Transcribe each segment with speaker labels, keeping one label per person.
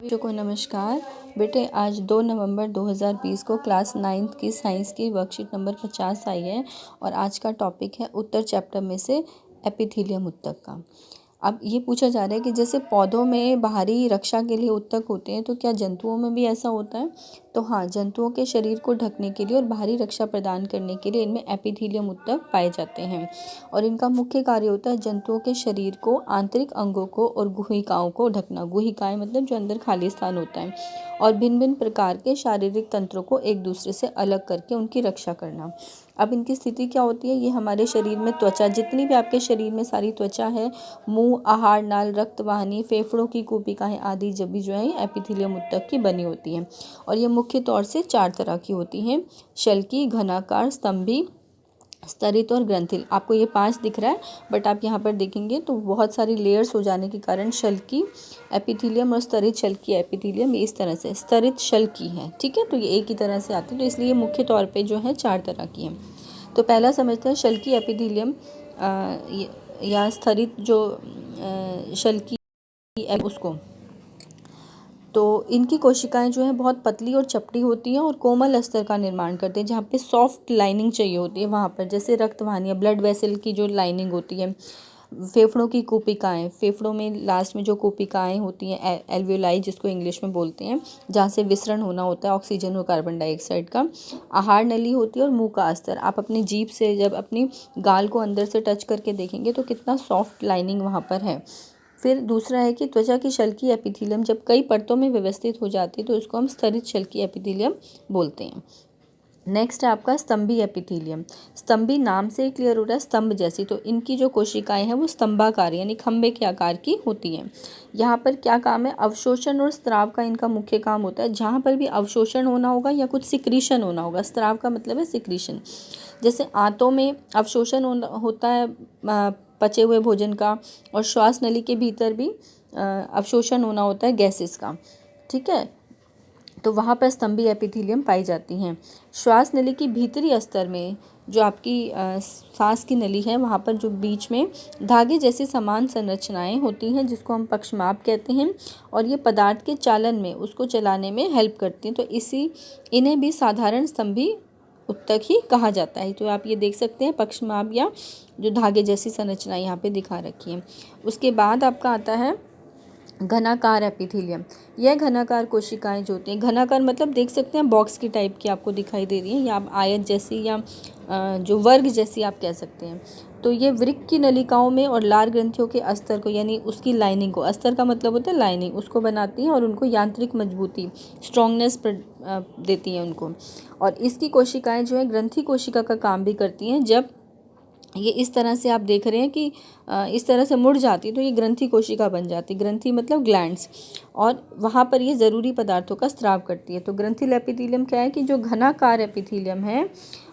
Speaker 1: बच्चों को नमस्कार। बेटे आज 2 नवंबर 2020 को क्लास 9th की साइंस की वर्कशीट नंबर 50 आई है और आज का टॉपिक है उत्तर चैप्टर में से एपिथीलियम उत्तक का। अब ये पूछा जा रहा है कि जैसे पौधों में बाहरी रक्षा के लिए उत्तक होते हैं तो क्या जंतुओं में भी ऐसा होता है। तो हाँ, जंतुओं के शरीर को ढकने के लिए और बाहरी रक्षा प्रदान करने के लिए इनमें एपिथीलियम उत्तक पाए जाते हैं और इनका मुख्य कार्य होता है जंतुओं के शरीर को, आंतरिक अंगों को और गुहिकाओं को ढकना। गुहिकाएं मतलब जो अंदर खाली स्थान होता है, और भिन्न भिन्न प्रकार के शारीरिक तंत्रों को एक दूसरे से अलग करके उनकी रक्षा करना। अब इनकी स्थिति क्या होती है, ये हमारे शरीर में त्वचा, जितनी भी आपके शरीर में सारी त्वचा है, मुंह, आहार नाल, रक्त वाहिनी, फेफड़ों की कूपिकाएं आदि जब भी जो है एपिथीलियम उत्तक की बनी होती हैं और ये मुख्य तौर से 4 तरह की होती हैं: शल्की, घनाकार, स्तंभी, स्तरित और ग्रंथिल। आपको ये 5 दिख रहा है, बट आप यहाँ पर देखेंगे तो बहुत सारी लेयर्स हो जाने के कारण शल्की एपिथीलियम और स्तरित शल्की एपिथीलियम ये इस तरह से स्तरित शल्की है। ठीक है, तो ये एक ही तरह से आते हैं, तो इसलिए मुख्य तौर पे जो है 4 तरह की हैं। तो पहला समझते हैं शल्की एपिथीलियम या स्तरित जो शल्की उसको। तो इनकी कोशिकाएं जो हैं बहुत पतली और चपटी होती हैं और कोमल अस्तर का निर्माण करते हैं, जहाँ पे सॉफ्ट लाइनिंग चाहिए होती है वहाँ पर, जैसे रक्त वाहिनी, ब्लड वेसल की जो लाइनिंग होती है। फेफड़ों की कूपिकाएं, फेफड़ों में लास्ट में जो कूपिकाएं होती हैं एल्वियोलाई जिसको इंग्लिश में बोलते हैं, जहाँ से विसरण होना होता है ऑक्सीजन और कार्बन डाइऑक्साइड का। आहार नली होती है और मुंह का अस्तर। आप अपनी जीभ से जब अपनी गाल को अंदर से टच करके देखेंगे तो कितना सॉफ्ट लाइनिंग वहाँ पर है। फिर दूसरा है कि त्वचा की शल्की एपिथीलियम जब कई परतों में व्यवस्थित हो जाती है तो इसको हम स्तरित शल्की एपिथीलियम बोलते हैं। नेक्स्ट है आपका स्तंभी एपिथीलियम। स्तंभी नाम से ही क्लियर हो रहा है, स्तंभ जैसी। तो इनकी जो कोशिकाएं हैं वो स्तंभाकार यानी खंबे के आकार की होती हैं। यहाँ पर क्या काम है, अवशोषण और स्त्राव का इनका मुख्य काम होता है। जहाँ पर भी अवशोषण होना होगा या कुछ सिक्रीशन होना होगा, स्त्राव का मतलब है सिक्रीशन। जैसे आंतों में अवशोषण होता है पचे हुए भोजन का, और श्वास नली के भीतर भी अवशोषण होना होता है गैसेस का। ठीक है, तो वहाँ पर स्तंभी एपिथीलियम पाई जाती हैं। श्वास नली की भीतरी अस्तर में जो आपकी सांस की नली है वहाँ पर जो बीच में धागे जैसी समान संरचनाएं होती हैं जिसको हम पक्षमाप कहते हैं, और ये पदार्थ के चालन में उसको चलाने में हेल्प करती हैं। तो इन्हें भी साधारण स्तंभी उत्तक ही कहा जाता है। तो आप ये देख सकते हैं पक्षमाप या जो धागे जैसी संरचना यहाँ पे दिखा रखी है। उसके बाद आपका आता है घनाकार एपिथीलियम। यह घनाकार कोशिकाएं जो होती हैं, घनाकार मतलब देख सकते हैं बॉक्स की टाइप की आपको दिखाई दे रही हैं, या आप आयत जैसी या जो वर्ग जैसी आप कह सकते हैं। तो ये वृक्क की नलिकाओं में और लार ग्रंथियों के अस्तर को यानी उसकी लाइनिंग को, अस्तर का मतलब होता है लाइनिंग, उसको बनाती हैं और उनको यांत्रिक मजबूती, स्ट्रॉन्गनेस देती हैं उनको। और इसकी कोशिकाएं जो है ग्रंथि कोशिका का काम भी करती हैं। जब ये इस तरह से आप देख रहे हैं कि इस तरह से मुड़ जाती तो ये ग्रंथि कोशिका बन जाती। ग्रंथि मतलब ग्लैंड्स, और वहाँ पर ये ज़रूरी पदार्थों का स्राव करती है। तो ग्रंथिल एपिथीलियम क्या है कि जो घनाकार एपिथीलियम है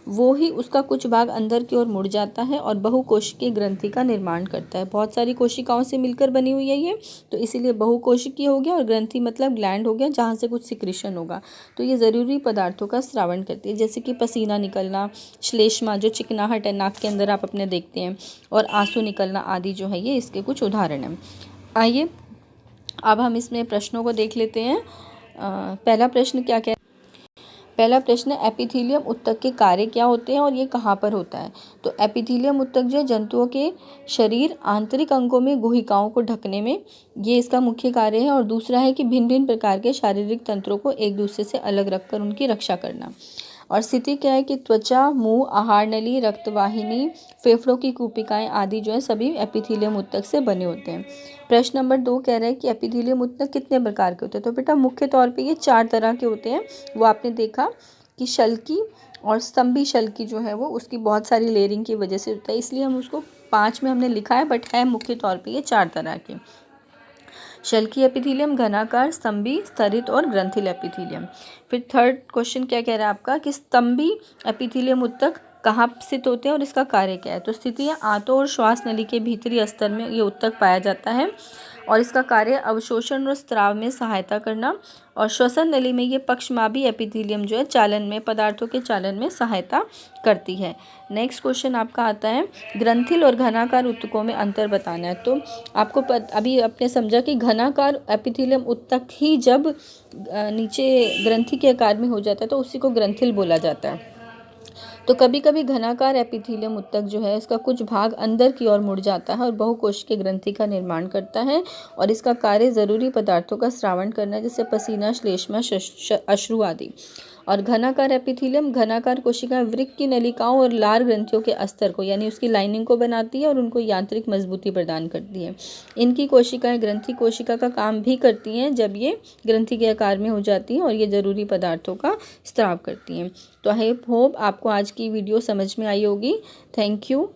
Speaker 1: वो ही उसका कुछ भाग अंदर की ओर मुड़ जाता है और बहुकोशिकीय ग्रंथि का निर्माण करता है। बहुत सारी कोशिकाओं से मिलकर बनी हुई है ये, तो इसीलिए बहुकोशिकीय हो गया, और ग्रंथि मतलब ग्लैंड हो गया जहाँ से कुछ सिक्रीशन होगा। तो ये ज़रूरी पदार्थों का स्रावण करती है, जैसे कि पसीना निकलना, श्लेष्मा जो चिकनाहट है नाक के अंदर आप अपने देखते हैं, और आंसू निकलना आदि जो है ये इसके कुछ उदाहरण हैं। आइए अब हम इसमें प्रश्नों को देख लेते हैं। पहला प्रश्न क्या कहता है? पहला प्रश्न है एपिथीलियम उत्तक के कार्य क्या होते हैं और ये कहाँ पर होता है। तो एपिथीलियम उत्तक जो है जंतुओं के शरीर, आंतरिक अंगों में गुहिकाओं को ढकने में ये इसका मुख्य कार्य है। और दूसरा है कि भिन्न भिन्न प्रकार के शारीरिक तंत्रों को एक दूसरे से अलग रखकर उनकी रक्षा करना। और स्थिति क्या है कि त्वचा, मुंह, आहार नली, रक्तवाहिनी, फेफड़ों की कूपिकाएं आदि जो है सभी एपिथीलियम उत्तक से बने होते हैं। प्रश्न नंबर 2 कह रहा है कि एपिथीलियम उत्तक कितने प्रकार के होते हैं। तो बेटा मुख्य तौर पे ये 4 तरह के होते हैं। वो आपने देखा कि शल्की और स्तंभी शल्की जो है वो उसकी बहुत सारी लेयरिंग की वजह से होता है, इसलिए हम उसको 5 में हमने लिखा है, बट है मुख्य तौर पे ये 4 तरह के। शल्की एपिथीलियम, घनाकार, स्तंभी, स्तरित और ग्रंथिल एपिथीलियम। फिर थर्ड क्वेश्चन क्या कह रहा है आपका कि स्तंभी एपिथीलियम उत्तक कहाँ स्थित होते हैं और इसका कार्य क्या है। तो स्थिति है आंतों और श्वास नली के भीतरी अस्तर में ये उत्तक पाया जाता है। और इसका कार्य अवशोषण और स्त्राव में सहायता करना, और श्वसन नली में ये पक्षमाभी एपिथेलियम जो है चालन में, पदार्थों के चालन में सहायता करती है। नेक्स्ट क्वेश्चन आपका आता है ग्रंथिल और घनाकार ऊतकों में अंतर बताना है। तो आपको अभी आपने समझा कि घनाकार एपिथेलियम ऊतक ही जब नीचे ग्रंथि के आकार में हो जाता है तो उसी को ग्रंथिल बोला जाता है। तो कभी कभी घनाकार एपिथेलियम ऊतक जो है इसका कुछ भाग अंदर की ओर मुड़ जाता है और बहुकोशिकीय ग्रंथि का निर्माण करता है, और इसका कार्य ज़रूरी पदार्थों का स्रावण करना है, जैसे पसीना, श्लेष्मा, अश्रु आदि। और घनाकार एपिथेलियम घनाकार कोशिकाएं वृक्क की नलिकाओं और लार ग्रंथियों के अस्तर को यानी उसकी लाइनिंग को बनाती है और उनको यांत्रिक मजबूती प्रदान करती है। इनकी कोशिकाएं ग्रंथि कोशिका का काम भी करती हैं जब ये ग्रंथि के आकार में हो जाती हैं और ये ज़रूरी पदार्थों का स्राव करती हैं। तो आई होप आपको आज की वीडियो समझ में आई होगी। Thank you.